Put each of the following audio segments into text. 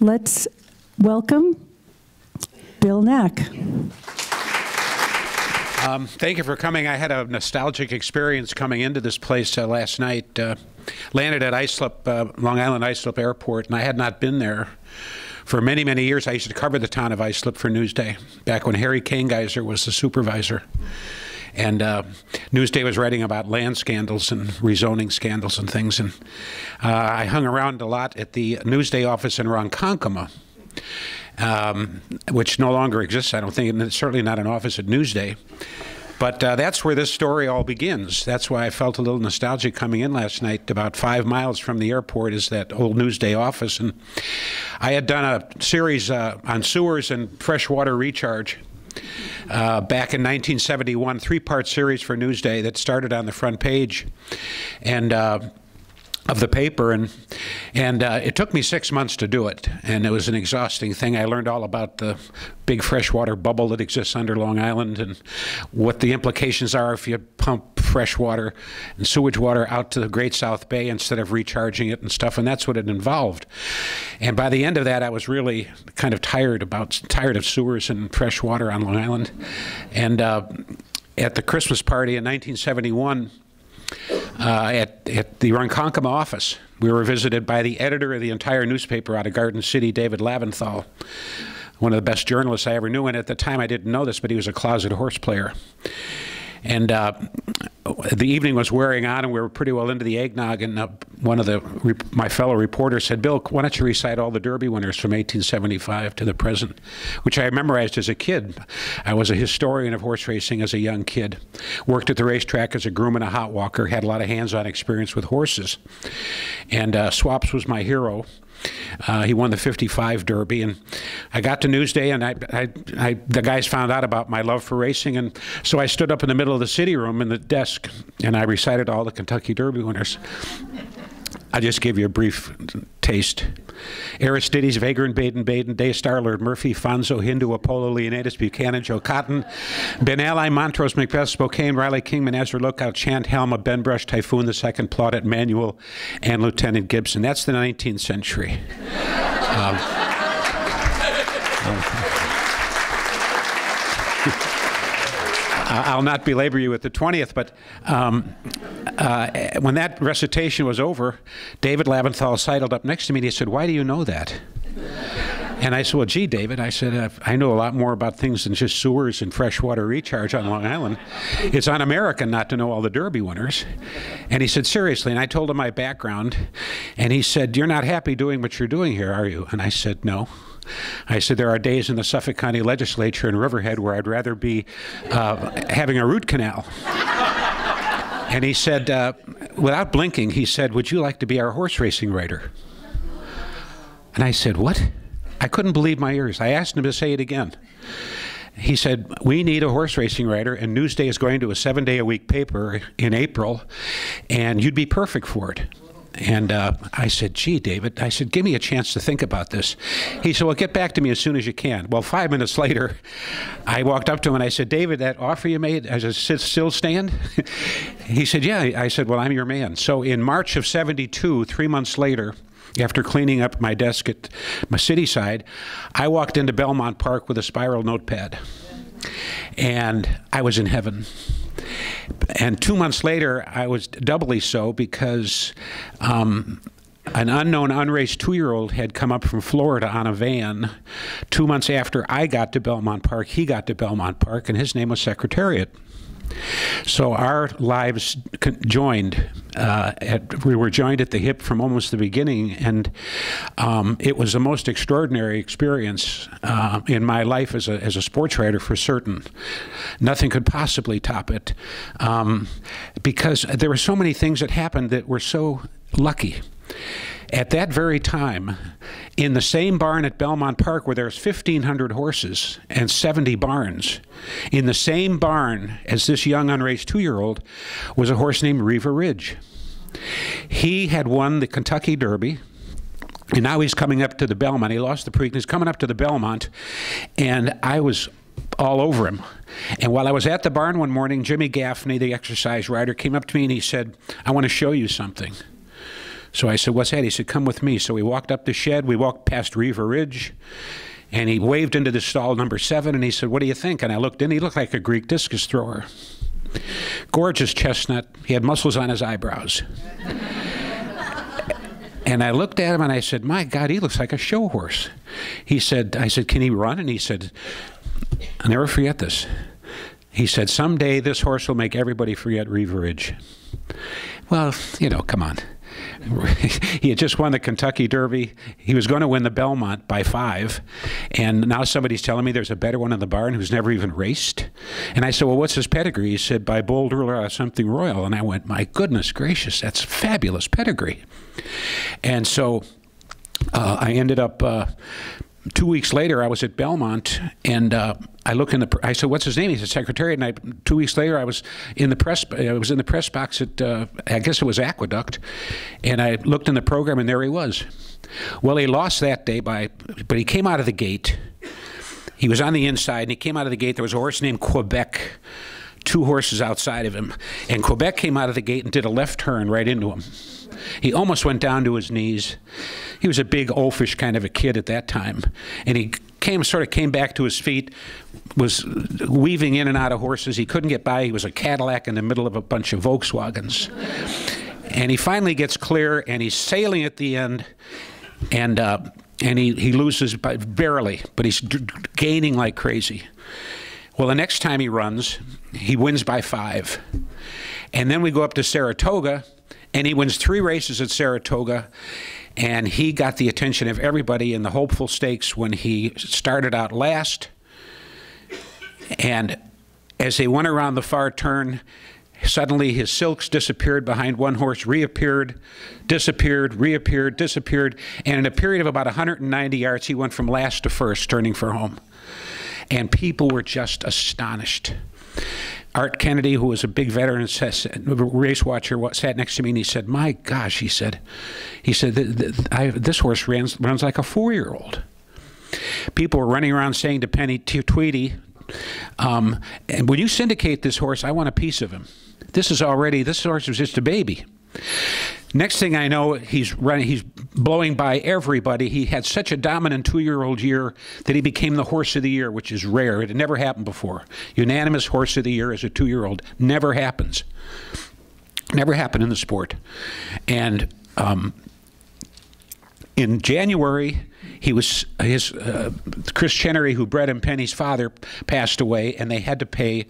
Let's welcome Bill Nack. Thank you for coming. I had a nostalgic experience coming into this place last night. Landed at Islip, Long Island Islip Airport, and I had not been there for many, many years. I used to cover the town of Islip for Newsday, back when Harry Kanegeiser was the supervisor. And Newsday was writing about land scandals and rezoning scandals and things. And I hung around a lot at the Newsday office in Ronkonkoma, which no longer exists, I don't think, and it's certainly not an office at Newsday. But that's where this story all begins. That's why I felt a little nostalgic coming in last night. About 5 miles from the airport is that old Newsday office. And I had done a series on sewers and freshwater recharge back in 1971, three-part series for Newsday that started on the front page and of the paper, and it took me 6 months to do it, and it was an exhausting thing. I learned all about the big freshwater bubble that exists under Long Island and what the implications are if you pump fresh water and sewage water out to the Great South Bay instead of recharging it and stuff, and that's what it involved. And by the end of that, I was really kind of tired of sewers and fresh water on Long Island. And at the Christmas party in 1971, at the Ronkonkoma office, we were visited by the editor of the entire newspaper out of Garden City, David Laventhal, one of the best journalists I ever knew. And at the time, I didn't know this, but he was a closet horse player. And the evening was wearing on, and we were pretty well into the eggnog, and one of my fellow reporters said, "Bill, why don't you recite all the Derby winners from 1875 to the present?" Which I memorized as a kid. I was a historian of horse racing as a young kid. Worked at the racetrack as a groom and a hot walker, had a lot of hands-on experience with horses. And Swaps was my hero. He won the '55 Derby, and I got to Newsday, and the guys found out about my love for racing, and so I stood up in the middle of the city room in the desk, and I recited all the Kentucky Derby winners. I'll just give you a brief taste. Aristides, Vagrant, Baden, Daystar, Lord Murphy, Fonzo, Hindu, Apollo, Leonidas, Buchanan, Joe Cotton, Ben Ali, Montrose, Macbeth, Spokane, Riley, Kingman, Ezra, Lookout, Chant, Helma, Ben Brush, Typhoon II, Plaudit, Manuel, and Lieutenant Gibson. That's the 19th century. I'll not belabor you with the 20th, but when that recitation was over, David Laventhal sidled up next to me and he said, "Why do you know that?" And I said, "Well, gee, David," I said, "I know a lot more about things than just sewers and freshwater recharge on Long Island. It's un-American not to know all the Derby winners." And he said, "Seriously?" And I told him my background, and he said, "You're not happy doing what you're doing here, are you?" And I said, "No." I said, "There are days in the Suffolk County Legislature in Riverhead where I'd rather be having a root canal." And he said, without blinking, he said, "Would you like to be our horse racing writer?" And I said, "What?" I couldn't believe my ears. I asked him to say it again. He said, "We need a horse racing writer, and Newsday is going to a 7-day-a-week paper in April, and you'd be perfect for it." And I said, "Gee, David," I said, "give me a chance to think about this." He said, "Well, get back to me as soon as you can." Well, 5 minutes later, I walked up to him and I said, "David, that offer you made, does it still stand?" He said, "Yeah." I said, "Well, I'm your man." So in March of '72, 3 months later, after cleaning up my desk at my city side, I walked into Belmont Park with a spiral notepad. And I was in heaven. And 2 months later, I was doubly so because an unknown, unraced 2-year-old had come up from Florida on a van. 2 months after I got to Belmont Park, he got to Belmont Park, and his name was Secretariat. So our lives joined. We were joined at the hip from almost the beginning, and it was the most extraordinary experience in my life as a sports writer, for certain. Nothing could possibly top it, because there were so many things that happened that were so lucky. At that very time, in the same barn at Belmont Park where there's 1,500 horses and 70 barns, in the same barn as this young unraced 2-year-old was a horse named Riva Ridge. He had won the Kentucky Derby, and now he's coming up to the Belmont. He lost the Preakness, he's coming up to the Belmont, and I was all over him. And while I was at the barn one morning, Jimmy Gaffney, the exercise rider, came up to me and he said, "I want to show you something." So I said, what's that? He said, come with me. So we walked up the shed. We walked past Riva Ridge. And he waved into the stall number 7, and he said, what do you think? And I looked in. He looked like a Greek discus thrower. Gorgeous chestnut. He had muscles on his eyebrows. And I looked at him, and I said, my God, he looks like a show horse. I said, can he run? And he said, I'll never forget this. He said, someday this horse will make everybody forget Riva Ridge. Well, you know, come on. He had just won the Kentucky Derby. He was going to win the Belmont by 5. And now somebody's telling me there's a better one in the barn who's never even raced. And I said, well, what's his pedigree? He said, by Bold Ruler Something Royal. And I went, my goodness gracious, that's fabulous pedigree. And so I ended up 2 weeks later, I was at Belmont, and I look in the. I said, "What's his name?" He said, "Secretariat." And 2 weeks later, I was in the press. I was in the press box at. I guess it was Aqueduct, and I looked in the program, and there he was. Well, he lost that day but he came out of the gate. He was on the inside, and he came out of the gate. There was a horse named Quebec, 2 horses outside of him, and Quebec came out of the gate and did a left turn right into him. He almost went down to his knees. He was a big, oafish kind of a kid at that time. And he sort of came back to his feet, was weaving in and out of horses. He couldn't get by. He was a Cadillac in the middle of a bunch of Volkswagens. And he finally gets clear, and he's sailing at the end, and he loses barely, but he's gaining like crazy. Well, the next time he runs, he wins by 5. And then we go up to Saratoga, and he wins 3 races at Saratoga, and he got the attention of everybody in the Hopeful Stakes when he started out last. And as they went around the far turn, suddenly his silks disappeared behind one horse, reappeared, disappeared, reappeared, disappeared, and in a period of about 190 yards, he went from last to first, turning for home. And people were just astonished. Art Kennedy, who was a big veteran, race watcher, sat next to me, and he said, my gosh, he said, this horse runs like a 4-year-old. People were running around saying to Penny Tweedy, and when you syndicate this horse, I want a piece of him. This horse was just a baby. Next thing I know, he's blowing by everybody. He had such a dominant 2-year-old year that he became the horse of the year, which is rare. It had never happened before. Unanimous horse of the year as a 2-year-old. Never happens. Never happened in the sport. And in January, Chris Chenery, who bred him, Penny's father, passed away, and they had to pay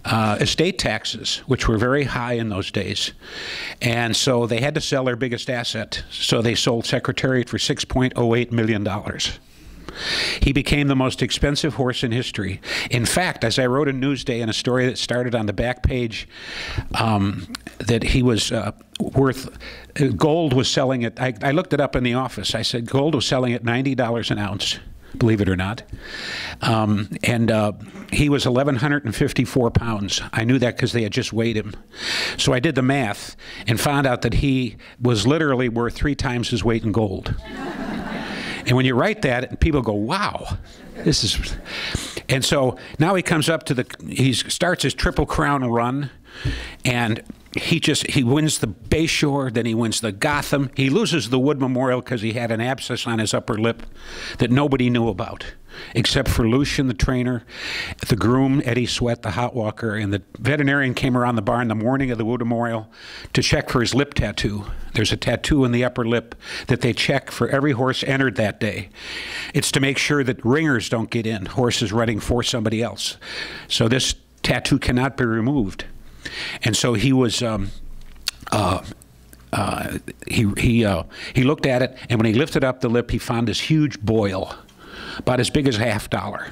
estate taxes, which were very high in those days. And so they had to sell their biggest asset. So they sold Secretariat for $6.08 million. He became the most expensive horse in history. In fact, as I wrote in Newsday in a story that started on the back page, that he was gold was selling at, I looked it up in the office. I said gold was selling at $90 an ounce, believe it or not. He was 1,154 pounds. I knew that because they had just weighed him. So I did the math and found out that he was literally worth 3 times his weight in gold. And when you write that, people go, wow, this is... And so now he comes up to he starts his Triple Crown run, and he wins the Bayshore, then he wins the Gotham. He loses the Wood Memorial because he had an abscess on his upper lip that nobody knew about, except for Lucian, the trainer, the groom, Eddie Sweat, the hot walker, and the veterinarian came around the barn the morning of the Wood Memorial to check for his lip tattoo. There's a tattoo in the upper lip that they check for every horse entered that day. It's to make sure that ringers don't get in, horses running for somebody else. So this tattoo cannot be removed. And so he was, he looked at it, and when he lifted up the lip, he found this huge boil, about as big as $50.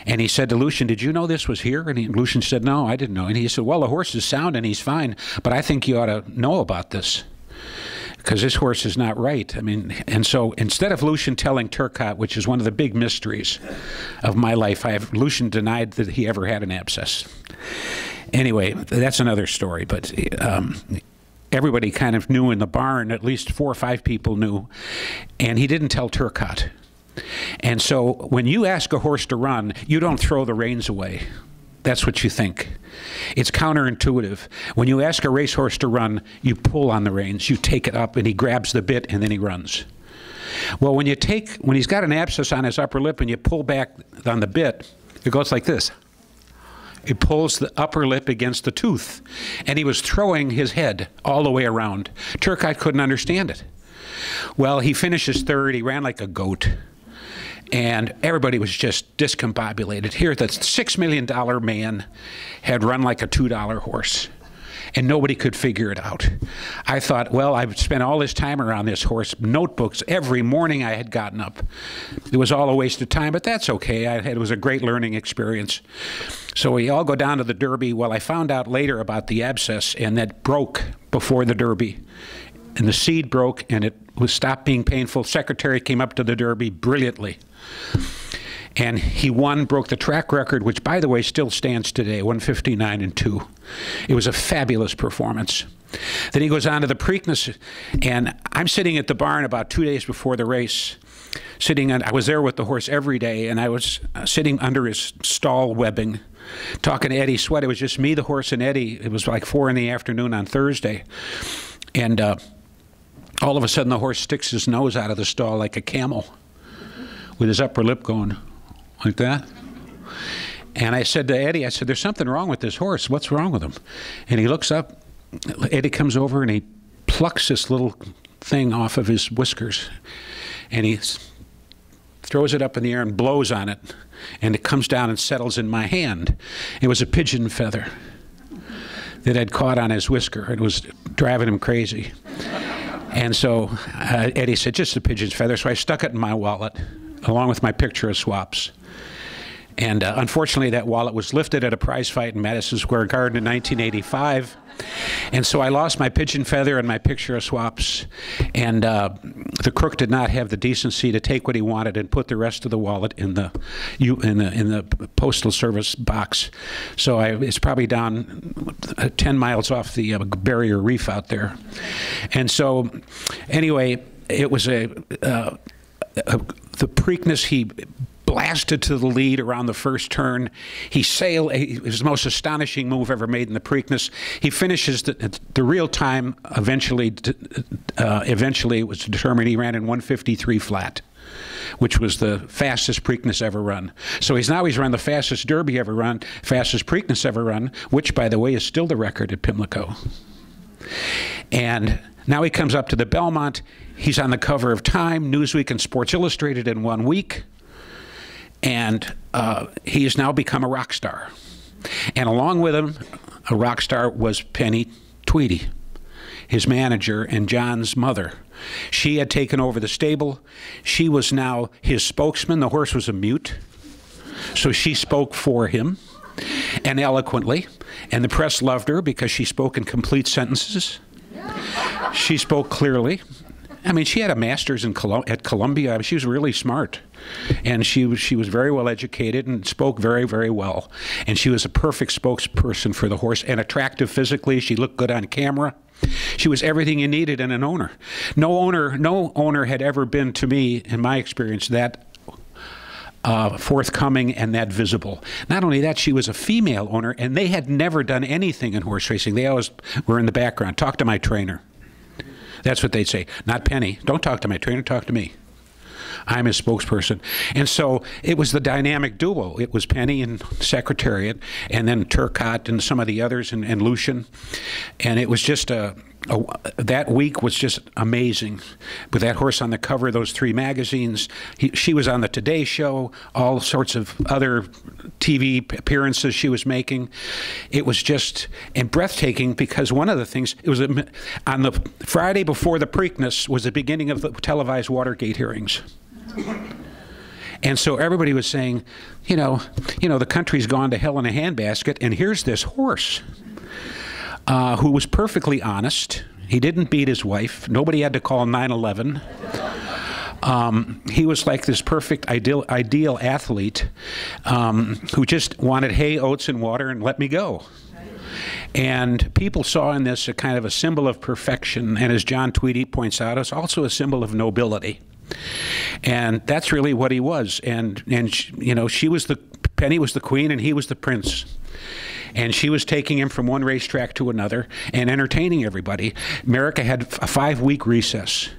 And he said to Lucian, did you know this was here? And Lucian said, no, I didn't know. And he said, well, the horse is sound and he's fine, but I think you ought to know about this, because this horse is not right. I mean, and so instead of Lucian telling Turcotte, which is one of the big mysteries of my life, Lucian denied that he ever had an abscess. Anyway, that's another story, but everybody kind of knew in the barn, at least 4 or 5 people knew, and he didn't tell Turcotte. And so when you ask a horse to run, you don't throw the reins away. That's what you think. It's counterintuitive. When you ask a racehorse to run, you pull on the reins, you take it up, and he grabs the bit, and then he runs. Well, when he's got an abscess on his upper lip and you pull back on the bit, it goes like this. It pulls the upper lip against the tooth. And he was throwing his head all the way around. Turcotte couldn't understand it. Well, he finishes third. He ran like a goat. And everybody was just discombobulated. Here, the $6 million man had run like a $2 horse. And nobody could figure it out. I thought, well, I've spent all this time around this horse, notebooks every morning I had gotten up. It was all a waste of time, but that's okay. It was a great learning experience. So we all go down to the Derby. Well, I found out later about the abscess, and that broke before the Derby. And the seed broke, and it was stopped being painful. Secretariat came up to the Derby brilliantly. And he won, broke the track record, which, by the way, still stands today, 159-2. It was a fabulous performance. Then he goes on to the Preakness, and I'm sitting at the barn about 2 days before the race. I was there with the horse every day, and I was sitting under his stall webbing, talking to Eddie Sweat. It was just me, the horse, and Eddie. It was like 4 in the afternoon on Thursday. And all of a sudden, the horse sticks his nose out of the stall like a camel with his upper lip going like that. And I said to Eddie, I said, there's something wrong with this horse. What's wrong with him? And he looks up. Eddie comes over and he plucks this little thing off of his whiskers. And he throws it up in the air and blows on it. And it comes down and settles in my hand. It was a pigeon feather that I'd caught on his whisker. It was driving him crazy. And so Eddie said, just a pigeon's feather. So I stuck it in my wallet, along with my picture of Swaps. And unfortunately, that wallet was lifted at a prize fight in Madison Square Garden in 1985. And so I lost my pigeon feather and my picture of Swaps. And the crook did not have the decency to take what he wanted and put the rest of the wallet in the Postal Service box. So it's probably down 10 miles off the Barrier Reef out there. And so anyway, it was the Preakness, he blasted to the lead around the first turn. He sailed. It was the most astonishing move ever made in the Preakness. He finishes the real time. Eventually, it was determined he ran in 153 flat, which was the fastest Preakness ever run. So he's run the fastest Derby ever run, fastest Preakness ever run, which, by the way, is still the record at Pimlico. And now he comes up to the Belmont. He's on the cover of Time, Newsweek, and Sports Illustrated in 1 week. And he has now become a rock star. And along with him, a rock star was Penny Tweed, his manager and John's mother. She had taken over the stable. She was now his spokesman. The horse was a mute, so she spoke for him, and eloquently. And the press loved her because she spoke in complete sentences. She spoke clearly. I mean, she had a master's at Columbia. She was really smart. And she was very well educated and spoke very, very well. And she was a perfect spokesperson for the horse and attractive physically. She looked good on camera. She was everything you needed in an owner. No owner had ever been, to me, in my experience, that forthcoming and that visible. Not only that, she was a female owner, and they had never done anything in horse racing. They always were in the background. Talk to my trainer. That's what they'd say. Not Penny. Don't talk to my trainer. Talk to me. I'm his spokesperson. And so it was the dynamic duo. It was Penny and Secretariat, and then Turcotte and some of the others, and Lucian. And it was just that week was just amazing. With that horse on the cover of those 3 magazines, she was on the Today Show, all sorts of other TV appearances she was making. It was just breathtaking because one of the things, it was on the Friday before the Preakness was the beginning of the televised Watergate hearings. And so everybody was saying, you know, the country's gone to hell in a handbasket, and here's this horse who was perfectly honest. He didn't beat his wife. Nobody had to call 911. He was like this perfect ideal athlete who just wanted hay, oats, and water and let me go. And people saw in this a kind of a symbol of perfection, and as John Tweedy points out, it's also a symbol of nobility. And that's really what he was. And you know, Penny was the queen and he was the prince. And she was taking him from one racetrack to another and entertaining everybody. America had a 5-week recess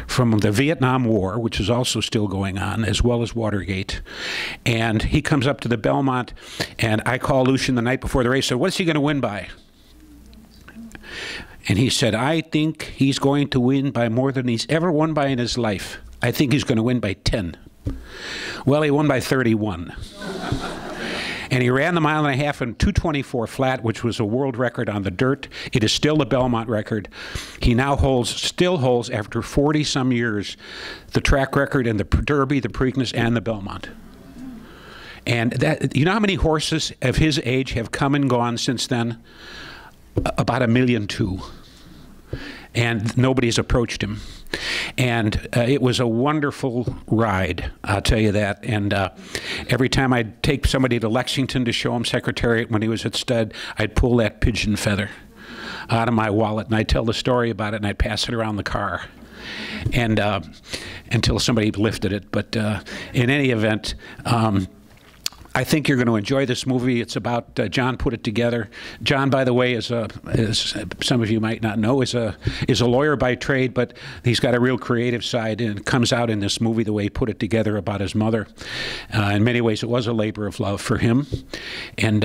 from the Vietnam War, which is also still going on, as well as Watergate. And he comes up to the Belmont, and I call Lucian the night before the race, said, what's he going to win by? And he said, I think he's going to win by more than he's ever won by in his life. I think he's going to win by 10. Well, he won by 31. And he ran the mile and a half in 2:24 flat, which was a world record on the dirt. It is still a Belmont record. He now still holds, after 40-some years, the track record in the Derby, the Preakness, and the Belmont. And that, you know how many horses of his age have come and gone since then? About 1.2 million. And nobody's approached him. And it was a wonderful ride, I'll tell you that. And every time I'd take somebody to Lexington to show him Secretariat when he was at stud, I'd pull that pigeon feather out of my wallet, and I'd tell the story about it, and I'd pass it around the car, and until somebody lifted it. But in any event, I think you're going to enjoy this movie. It's about John put it together. John, by the way, as some of you might not know, is a lawyer by trade, but he's got a real creative side, and it comes out in this movie the way he put it together about his mother. In many ways, it was a labor of love for him, and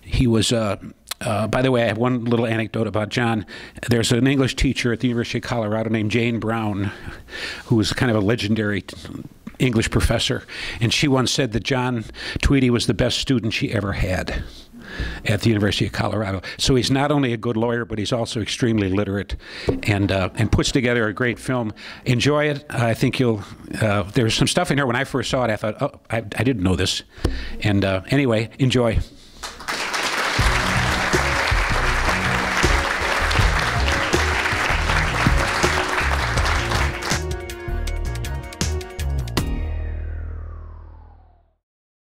he was. By the way, I have one little anecdote about John. There's an English teacher at the University of Colorado named Jane Brown, who was kind of a legendary English professor, and she once said that John Tweedy was the best student she ever had at the University of Colorado. So he's not only a good lawyer, but he's also extremely literate, and puts together a great film. Enjoy it. I think you'll. There's some stuff in here. When I first saw it, I thought, oh, I didn't know this. And anyway, enjoy.